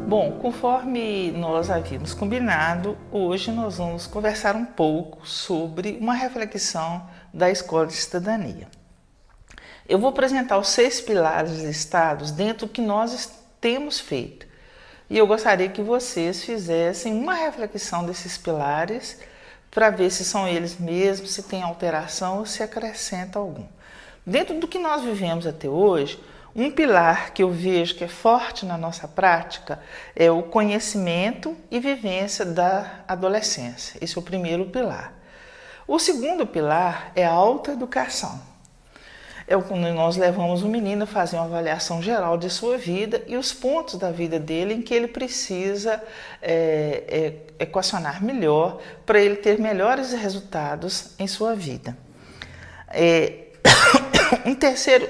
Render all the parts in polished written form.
Bom, conforme nós havíamos combinado, hoje nós vamos conversar um pouco sobre uma reflexão da Escola de Cidadania. Eu vou apresentar os 6 pilares listados dentro do que nós temos feito. E eu gostaria que vocês fizessem uma reflexão desses pilares para ver se são eles mesmos, se tem alteração ou se acrescenta algum. Dentro do que nós vivemos até hoje, um pilar que eu vejo que é forte na nossa prática é o conhecimento e vivência da adolescência. Esse é o primeiro pilar. O segundo pilar é a autoeducação. É quando nós levamos o menino a fazer uma avaliação geral de sua vida e os pontos da vida dele em que ele precisa equacionar melhor para ele ter melhores resultados em sua vida. Um terceiro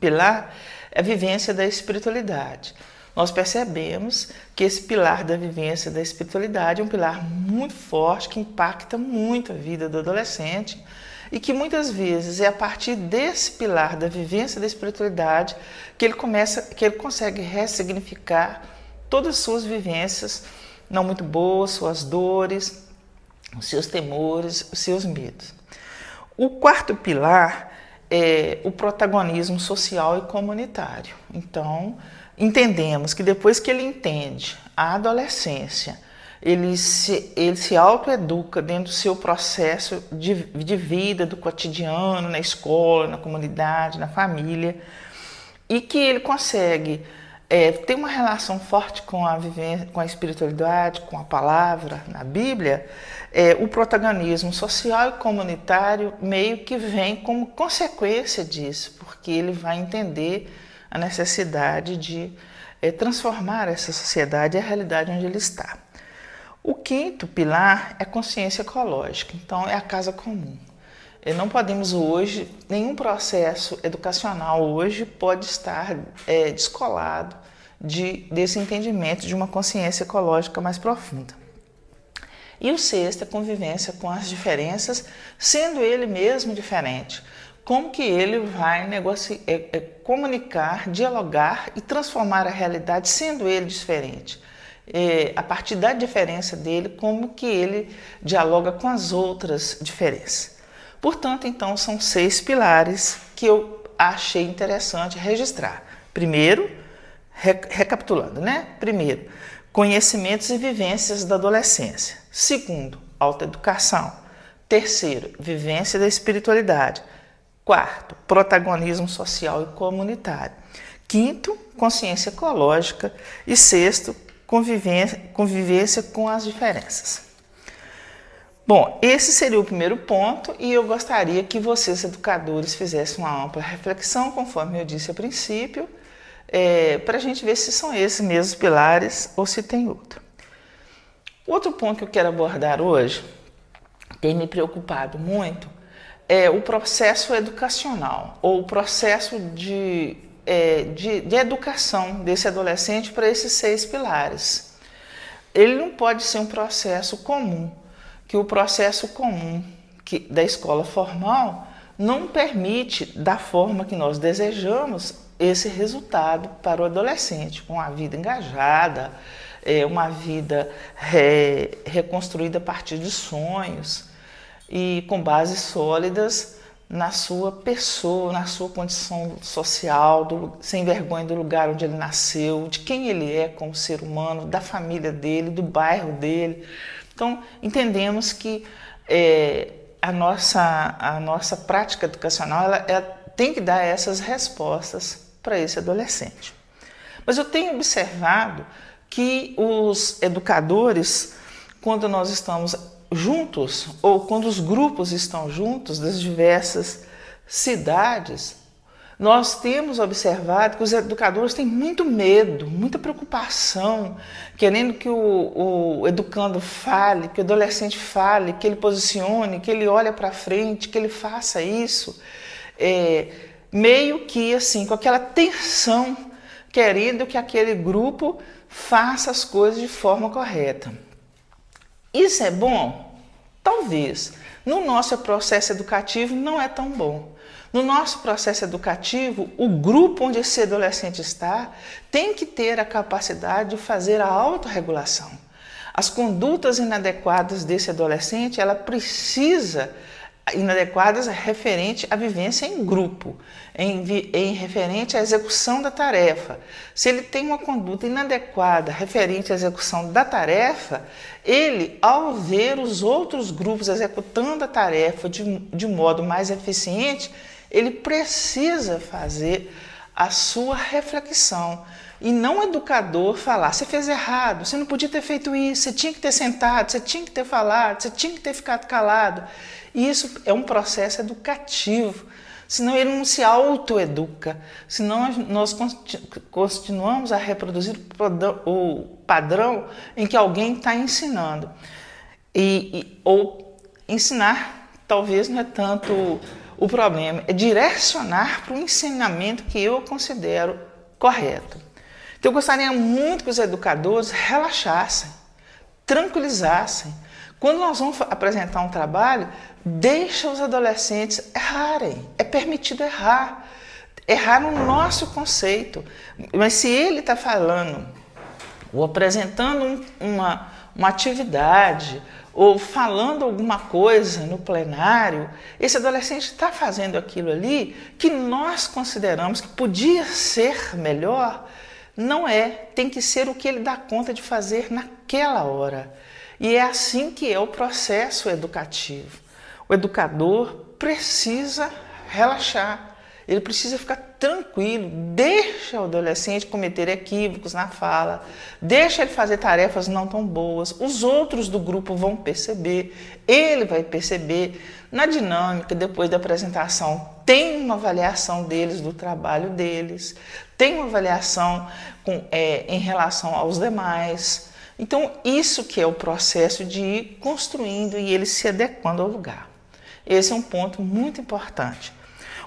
pilar é a vivência da espiritualidade. Nós percebemos que esse pilar da vivência da espiritualidade é um pilar muito forte, que impacta muito a vida do adolescente e que muitas vezes é a partir desse pilar da vivência da espiritualidade que ele consegue ressignificar todas as suas vivências não muito boas, suas dores, os seus temores, os seus medos. O quarto pilar é o protagonismo social e comunitário. Então, entendemos que depois que ele entende a adolescência, ele se autoeduca dentro do seu processo de vida, do cotidiano, na escola, na comunidade, na família, e que ele consegue ter uma relação forte com a espiritualidade, com a palavra, na Bíblia, o protagonismo social e comunitário meio que vem como consequência disso, porque ele vai entender a necessidade de transformar essa sociedade e a realidade onde ele está. O quinto pilar é a consciência ecológica, então é a casa comum. Não podemos hoje, nenhum processo educacional hoje pode estar descolado desse entendimento de uma consciência ecológica mais profunda. E o sexto é a convivência com as diferenças, sendo ele mesmo diferente. Como que ele vai comunicar, dialogar e transformar a realidade sendo ele diferente. A partir da diferença dele, como que ele dialoga com as outras diferenças. Portanto, então, são 6 pilares que eu achei interessante registrar. Primeiro, recapitulando, né? Primeiro, conhecimentos e vivências da adolescência. Segundo, autoeducação. Terceiro, vivência da espiritualidade. Quarto, protagonismo social e comunitário. Quinto, consciência ecológica. E sexto, convivência com as diferenças. Bom, esse seria o primeiro ponto e eu gostaria que vocês, educadores, fizessem uma ampla reflexão, conforme eu disse a princípio, para a gente ver se são esses mesmos pilares ou se tem outro. Outro ponto que eu quero abordar hoje, tem me preocupado muito, é o processo educacional, ou o processo de educação desse adolescente para esses 6 pilares. Ele não pode ser um processo comum, que o processo comum da escola formal não permite, da forma que nós desejamos, esse resultado para o adolescente, com a vida engajada, uma vida reconstruída a partir de sonhos e com bases sólidas na sua pessoa, na sua condição social, sem vergonha do lugar onde ele nasceu, de quem ele é como ser humano, da família dele, do bairro dele. Então, entendemos que a nossa prática educacional ela tem que dar essas respostas para esse adolescente. Mas eu tenho observado que os educadores, quando nós estamos juntos, ou quando os grupos estão juntos das diversas cidades, nós temos observado que os educadores têm muito medo, muita preocupação, querendo que o educando fale, que o adolescente fale, que ele posicione, que ele olhe para frente, que ele faça isso, meio que assim, com aquela tensão, querendo que aquele grupo faça as coisas de forma correta. Isso é bom? Talvez. No nosso processo educativo não é tão bom. No nosso processo educativo, o grupo onde esse adolescente está tem que ter a capacidade de fazer a autorregulação. As condutas inadequadas desse adolescente, ela precisa, inadequadas referente à vivência em grupo, em referente à execução da tarefa. Se ele tem uma conduta inadequada referente à execução da tarefa, ele, ao ver os outros grupos executando a tarefa de modo mais eficiente, ele precisa fazer a sua reflexão. E não o educador falar, você fez errado, você não podia ter feito isso, você tinha que ter sentado, você tinha que ter falado, você tinha que ter ficado calado. E isso é um processo educativo, senão ele não se autoeduca, senão nós continuamos a reproduzir o padrão em que alguém está ensinando. Ou ensinar, talvez não é tanto o problema, é direcionar para o ensinamento que eu considero correto. Então eu gostaria muito que os educadores relaxassem, tranquilizassem. Quando nós vamos apresentar um trabalho, deixa os adolescentes errarem. É permitido errar. Errar no nosso conceito. Mas se ele está falando ou apresentando uma atividade ou falando alguma coisa no plenário, esse adolescente está fazendo aquilo ali que nós consideramos que podia ser melhor. Não é, tem que ser o que ele dá conta de fazer naquela hora. E é assim que é o processo educativo. O educador precisa relaxar, ele precisa ficar tranquilo, deixa o adolescente cometer equívocos na fala, deixa ele fazer tarefas não tão boas, os outros do grupo vão perceber, ele vai perceber. Na dinâmica, depois da apresentação, tem uma avaliação deles, do trabalho deles, tem uma avaliação em relação aos demais. Então, isso que é o processo de ir construindo e ele se adequando ao lugar. Esse é um ponto muito importante.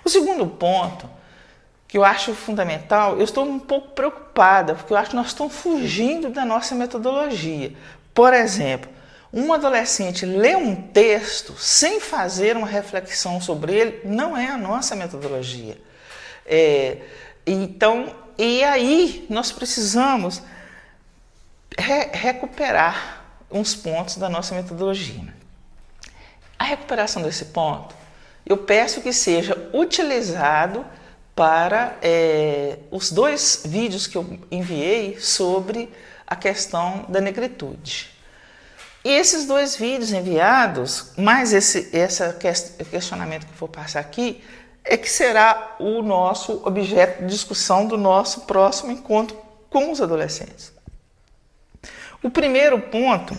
O segundo ponto, que eu acho fundamental, eu estou um pouco preocupada, porque eu acho que nós estamos fugindo da nossa metodologia. Por exemplo, um adolescente lê um texto sem fazer uma reflexão sobre ele, não é a nossa metodologia. E aí nós precisamos recuperar uns pontos da nossa metodologia. A recuperação desse ponto, eu peço que seja utilizado para os 2 vídeos que eu enviei sobre a questão da negritude. E esses 2 vídeos enviados, mais esse questionamento que eu vou passar aqui, é que será o nosso objeto de discussão do nosso próximo encontro com os adolescentes. O primeiro ponto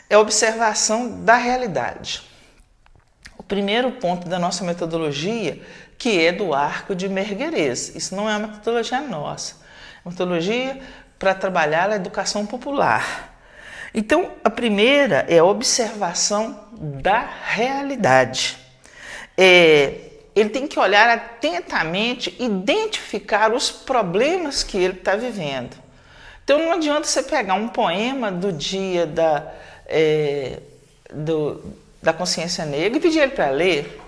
é a observação da realidade. O primeiro ponto da nossa metodologia, que é do arco de Merguerês. Isso não é uma metodologia nossa. É uma metodologia para trabalhar a educação popular. Então, a primeira é a observação da realidade. Ele tem que olhar atentamente, identificar os problemas que ele está vivendo. Então, não adianta você pegar um poema do dia da consciência negra e pedir ele para ler,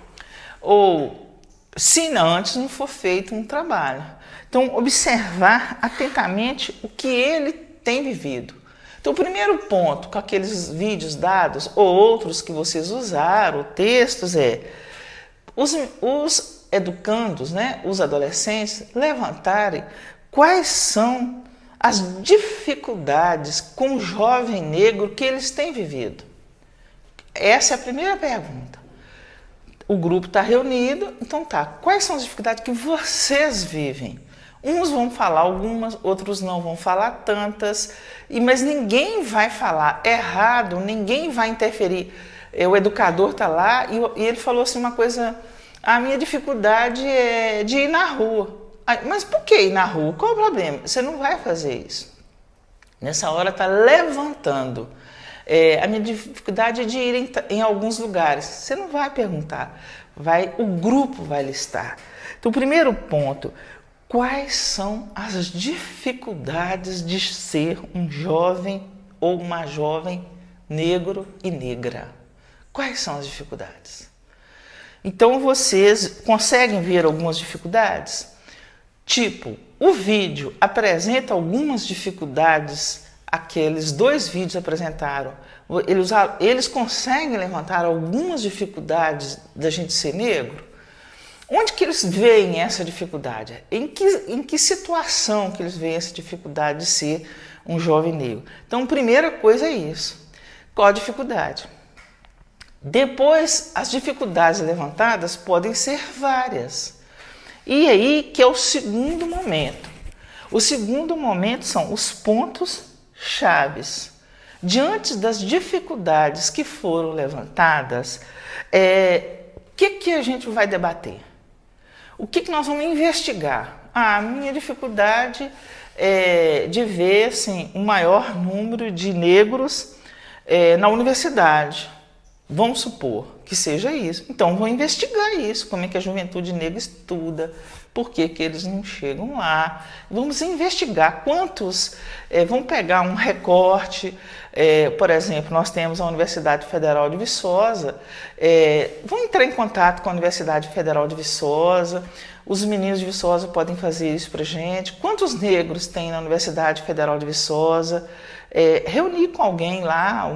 ou se antes não for feito um trabalho. Então, observar atentamente o que ele tem vivido. Então, o primeiro ponto, com aqueles vídeos dados, ou outros que vocês usaram, textos, os educandos, os adolescentes, levantarem quais são as dificuldades com o jovem negro que eles têm vivido. Essa é a primeira pergunta. O grupo está reunido, então quais são as dificuldades que vocês vivem? Uns vão falar algumas, outros não vão falar tantas, mas ninguém vai falar errado, ninguém vai interferir. O educador está lá e ele falou assim uma coisa, a minha dificuldade é de ir na rua. Mas por que ir na rua? Qual o problema? Você não vai fazer isso. Nessa hora está levantando. A minha dificuldade é de ir em alguns lugares. Você não vai perguntar. O grupo vai listar. Então, o primeiro ponto. Quais são as dificuldades de ser um jovem ou uma jovem negro e negra? Quais são as dificuldades? Então vocês conseguem ver algumas dificuldades? Tipo, o vídeo apresenta algumas dificuldades, aqueles 2 vídeos apresentaram. Eles conseguem levantar algumas dificuldades da gente ser negro? Onde que eles veem essa dificuldade? Em que situação que eles veem essa dificuldade de ser um jovem negro? Então, primeira coisa é isso. Qual a dificuldade? Depois, as dificuldades levantadas podem ser várias. E aí que é o segundo momento. O segundo momento são os pontos chaves. Diante das dificuldades que foram levantadas, o que a gente vai debater? O que nós vamos investigar? A minha dificuldade é de ver assim, um maior número de negros na universidade. Vamos supor que seja isso. Então, vou investigar isso, como é que a juventude negra estuda, por que eles não chegam lá. Vamos investigar quantos, vamos pegar um recorte, por exemplo, nós temos a Universidade Federal de Viçosa, vamos entrar em contato com a Universidade Federal de Viçosa, os meninos de Viçosa podem fazer isso para a gente. Quantos negros tem na Universidade Federal de Viçosa? Reunir com alguém lá,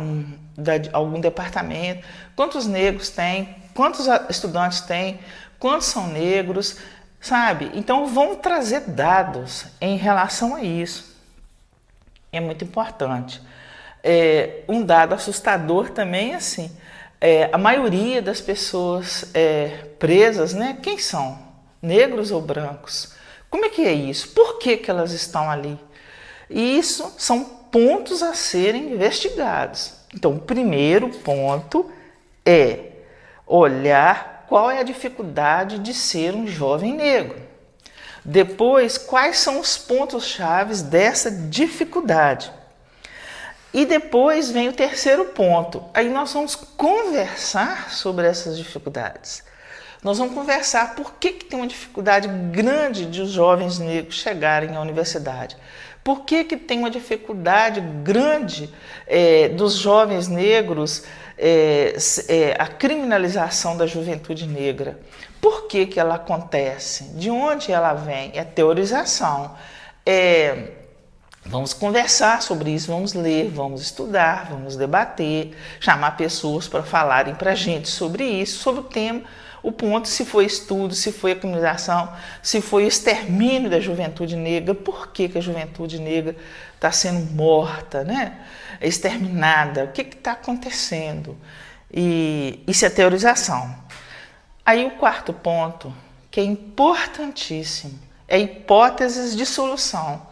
algum departamento, quantos negros tem, quantos estudantes tem, quantos são negros, sabe? Então vamos trazer dados em relação a isso. É muito importante. Um dado assustador também é assim, a maioria das pessoas presas, né? Quem são? Negros ou brancos? Como é que é isso? Por que elas estão ali? E isso são pontos a serem investigados. Então, o primeiro ponto é olhar qual é a dificuldade de ser um jovem negro. Depois, quais são os pontos chaves dessa dificuldade. E depois vem o terceiro ponto. Aí nós vamos conversar sobre essas dificuldades. Nós vamos conversar por que tem uma dificuldade grande de os jovens negros chegarem à universidade. Por que tem uma dificuldade grande dos jovens negros, a criminalização da juventude negra? Por que ela acontece? De onde ela vem? É teorização. Vamos conversar sobre isso, vamos ler, vamos estudar, vamos debater, chamar pessoas para falarem para a gente sobre isso, sobre o tema. O ponto, se foi estudo, se foi a criminalização, se foi o extermínio da juventude negra, por que a juventude negra está sendo morta, né? Exterminada, o que está acontecendo? E isso é teorização. Aí o quarto ponto, que é importantíssimo, é hipóteses de solução.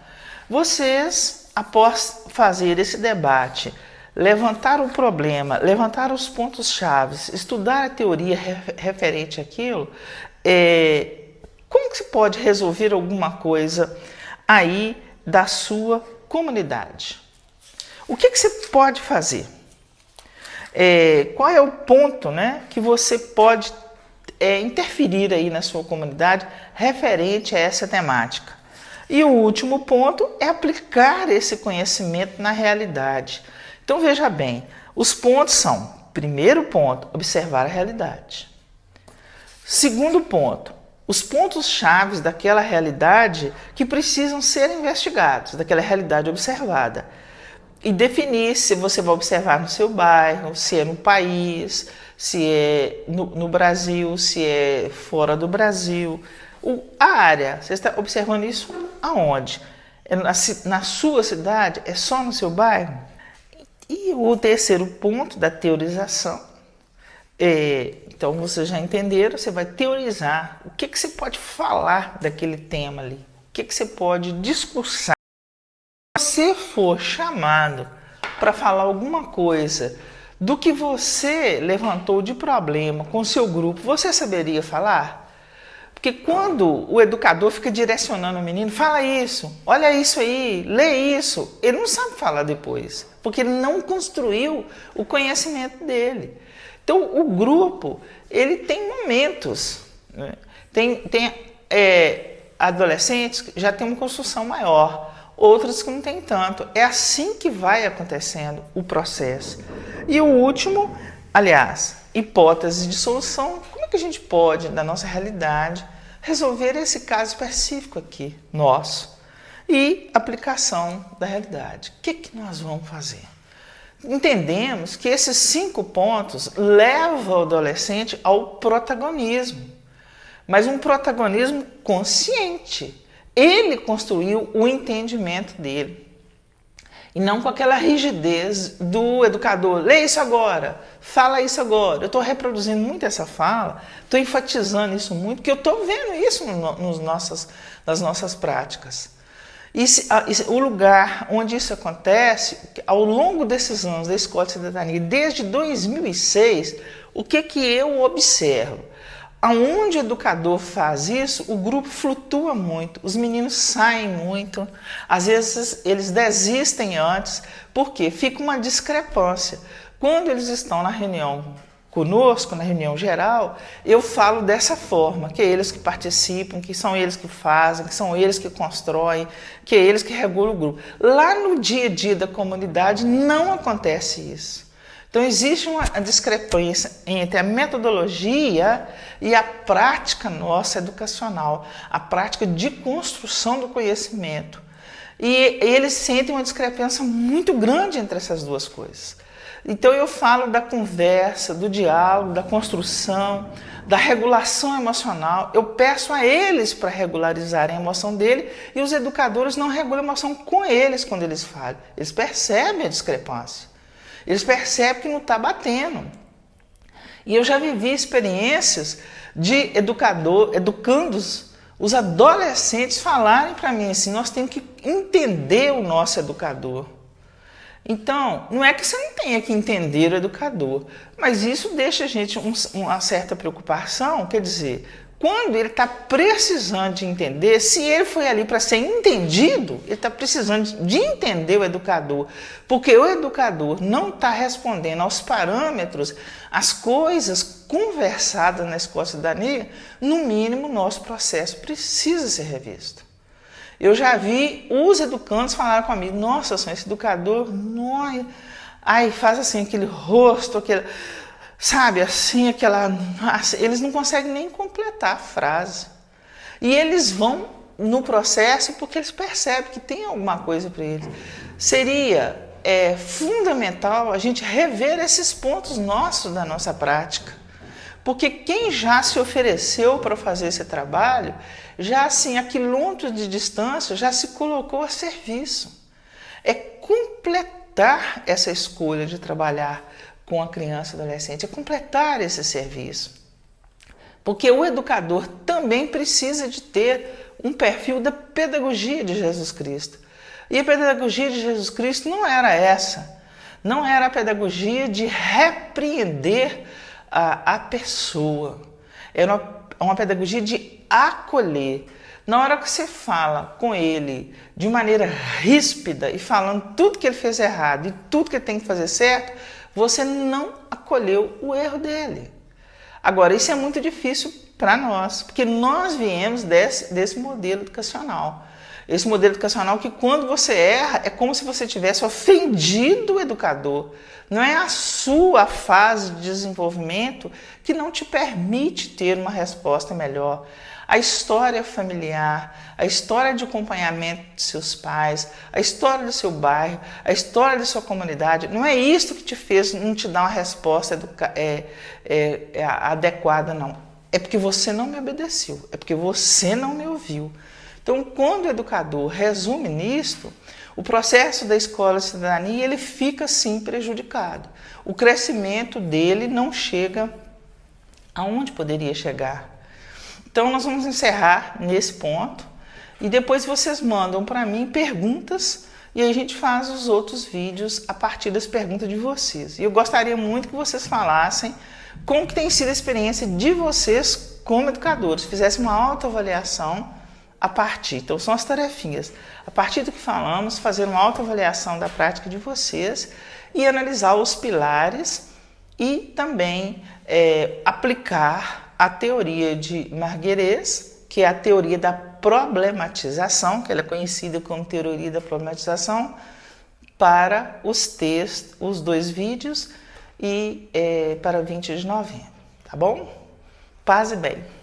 Vocês, após fazer esse debate, levantar o problema, levantar os pontos chaves, estudar a teoria referente àquilo, como que se pode resolver alguma coisa aí da sua comunidade? O que você pode fazer? Qual é o ponto, né, que você pode interferir aí na sua comunidade referente a essa temática? E o último ponto é aplicar esse conhecimento na realidade. Então veja bem, os pontos são, primeiro ponto, observar a realidade. Segundo ponto, os pontos chaves daquela realidade que precisam ser investigados, daquela realidade observada. E definir se você vai observar no seu bairro, se é no país, se é no Brasil, se é fora do Brasil. A área, você está observando isso aonde? Na sua cidade? É só no seu bairro? E o terceiro ponto da teorização, então vocês já entenderam, você vai teorizar o que você pode falar daquele tema ali, o que você pode discursar. Se você for chamado para falar alguma coisa do que você levantou de problema com o seu grupo, você saberia falar? Porque quando o educador fica direcionando o menino, fala isso, olha isso aí, lê isso, ele não sabe falar depois, porque ele não construiu o conhecimento dele. Então, o grupo, ele tem momentos, né? Tem adolescentes que já têm uma construção maior, outros que não tem tanto. É assim que vai acontecendo o processo. E o último, aliás, hipótese de solução. Como é que a gente pode, na nossa realidade, resolver esse caso específico aqui, nosso, e aplicação da realidade. O que nós vamos fazer? Entendemos que esses 5 pontos levam o adolescente ao protagonismo, mas um protagonismo consciente. Ele construiu o entendimento dele. E não com aquela rigidez do educador. Lê isso agora, fala isso agora. Eu estou reproduzindo muito essa fala, estou enfatizando isso muito, porque eu estou vendo isso nas nossas práticas. O lugar onde isso acontece, ao longo desses anos da Escola de Cidadania, desde 2006, o que eu observo? Aonde o educador faz isso, o grupo flutua muito, os meninos saem muito, às vezes eles desistem antes, porque fica uma discrepância. Quando eles estão na reunião conosco, na reunião geral, eu falo dessa forma, que é eles que participam, que são eles que fazem, que são eles que constroem, que é eles que regulam o grupo. Lá no dia a dia da comunidade não acontece isso. Então existe uma discrepância entre a metodologia e a prática nossa educacional, a prática de construção do conhecimento. E eles sentem uma discrepância muito grande entre essas duas coisas. Então eu falo da conversa, do diálogo, da construção, da regulação emocional. Eu peço a eles para regularizarem a emoção dele e os educadores não regulam a emoção com eles quando eles falam. Eles percebem a discrepância. Eles percebem que não está batendo. E eu já vivi experiências de educandos, os adolescentes falarem para mim assim, nós temos que entender o nosso educador. Então, não é que você não tenha que entender o educador, mas isso deixa a gente uma certa preocupação, quer dizer, quando ele está precisando de entender, se ele foi ali para ser entendido, ele está precisando de entender o educador, porque o educador não está respondendo aos parâmetros, às coisas conversadas na Escola de Cidadania, no mínimo nosso processo precisa ser revisto. Eu já vi os educandos falarem comigo, nossa, esse educador, faz assim aquele rosto, aquele, sabe, assim, aquela, nossa, eles não conseguem nem completar a frase. E eles vão no processo porque eles percebem que tem alguma coisa para eles. Seria fundamental a gente rever esses pontos nossos da nossa prática. Porque quem já se ofereceu para fazer esse trabalho, já assim, a quilômetros de distância, já se colocou a serviço. É completar essa escolha de trabalhar com a criança e adolescente, é completar esse serviço. Porque o educador também precisa de ter um perfil da pedagogia de Jesus Cristo. E a pedagogia de Jesus Cristo não era essa. Não era a pedagogia de repreender a pessoa. Era uma pedagogia de acolher. Na hora que você fala com ele de maneira ríspida e falando tudo que ele fez errado e tudo que ele tem que fazer certo, você não acolheu o erro dele. Agora, isso é muito difícil para nós, porque nós viemos desse modelo educacional. Esse modelo educacional que quando você erra, é como se você tivesse ofendido o educador. Não é a sua fase de desenvolvimento que não te permite ter uma resposta melhor. A história familiar, a história de acompanhamento de seus pais, a história do seu bairro, a história da sua comunidade, não é isso que te fez não te dar uma resposta adequada, não. É porque você não me obedeceu, é porque você não me ouviu. Então, quando o educador resume nisto, o processo da Escola de Cidadania ele fica sim prejudicado. O crescimento dele não chega aonde poderia chegar. Então, nós vamos encerrar nesse ponto e depois vocês mandam para mim perguntas e a gente faz os outros vídeos a partir das perguntas de vocês. E eu gostaria muito que vocês falassem como que tem sido a experiência de vocês como educadores, fizessem uma autoavaliação a partir, então são as tarefinhas, a partir do que falamos, fazer uma autoavaliação da prática de vocês e analisar os pilares e também aplicar a teoria de Marguerês, que é a teoria da problematização, que ela é conhecida como teoria da problematização, para os textos, os 2 vídeos e para 20 de novembro, tá bom? Paz e bem.